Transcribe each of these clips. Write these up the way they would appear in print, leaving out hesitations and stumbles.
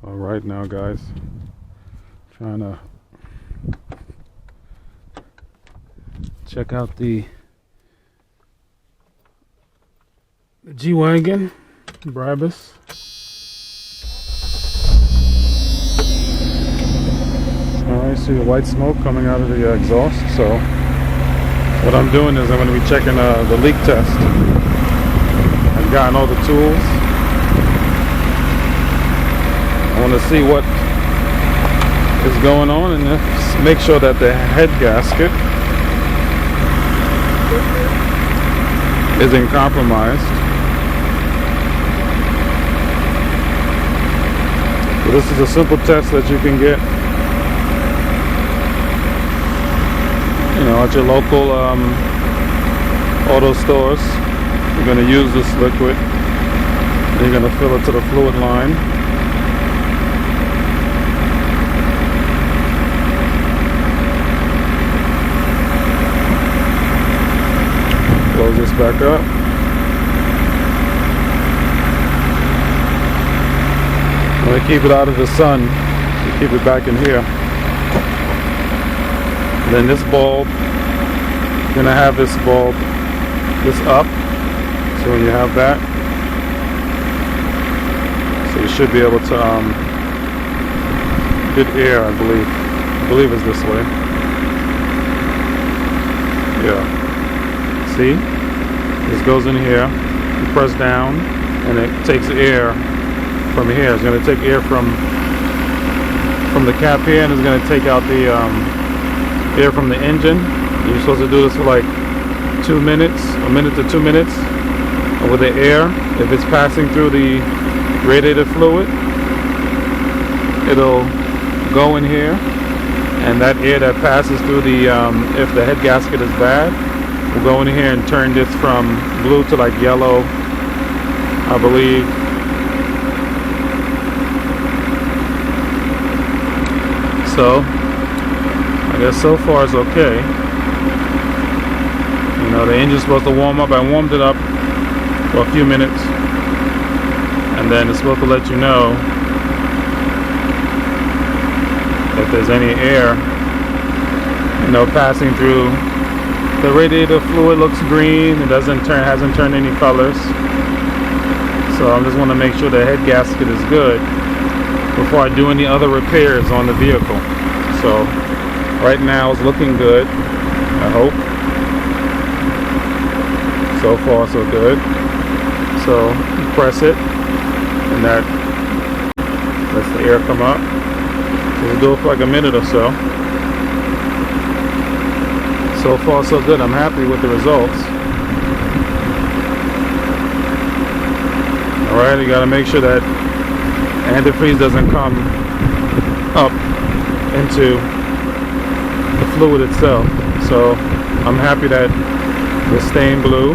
All right now, guys, trying to check out the G-Wagon, Brabus. Alright, see the white smoke coming out of the exhaust. So what I'm doing is I'm going to be checking the leak test. I've gotten all the tools. I want to see what is going on and make sure that the head gasket isn't compromised. So this is a simple test that you can get, at your local auto stores. You're going to use this liquid. You're going to fill it to the fluid line. Close this back up. I'm going to keep it out of the sun. Keep it back in here. Then this bulb, you're going to have this bulb, this up. So when you have that, so you should be able to get air, I believe it's this way. Yeah. See, this goes in here, you press down and it takes air from here. It's going to take air from the cap here, and it's going to take out the air from the engine. You're supposed to do this for like 2 minutes, a minute to 2 minutes with the air. If it's passing through the radiator fluid, it'll go in here, and that air that passes through the if the head gasket is bad, we'll go in here and turn this from blue to like yellow, I believe. So, I guess so far it's okay. The engine's supposed to warm up. I warmed it up for a few minutes, and then it's supposed to let you know if there's any air, passing through. The radiator fluid looks green. It hasn't turned any colors. So I just want to make sure the head gasket is good before I do any other repairs on the vehicle. So right now it's looking good, I hope. So far so good. So you press it and that lets the air come up. So we'll do it for like a minute or so. So far so good. I'm happy with the results. Alright, you gotta make sure that antifreeze doesn't come up into the fluid itself. So I'm happy that it's stained blue,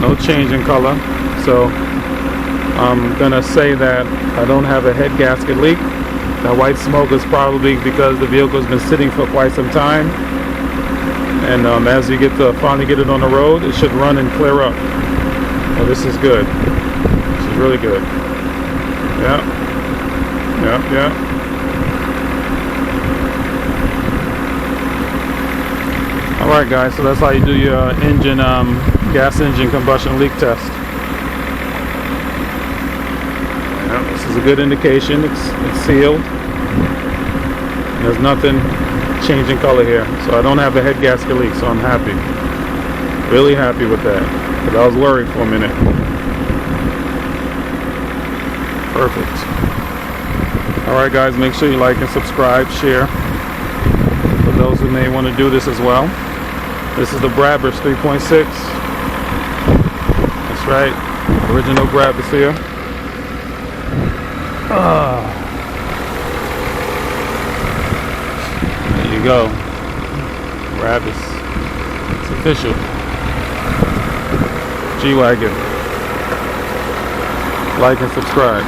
no change in color. So I'm gonna say that I don't have a head gasket leak. That white smoke is probably because the vehicle has been sitting for quite some time, and as you finally get it on the road, it should run and clear up. Well, this is good. This is really good. Yeah. Alright guys, so that's how you do your engine, gas engine combustion leak test. Yeah, this is a good indication. It's sealed. There's nothing changing color here. So I don't have a head gasket leak, so I'm happy. Really happy with that. Because I was worried for a minute. Perfect. Alright guys, make sure you like and subscribe, share. For those who may want to do this as well. This is the Brabus 3.6. That's right. Original Brabus here. There you go. Brabus. It's official. G-Wagon. Like and subscribe.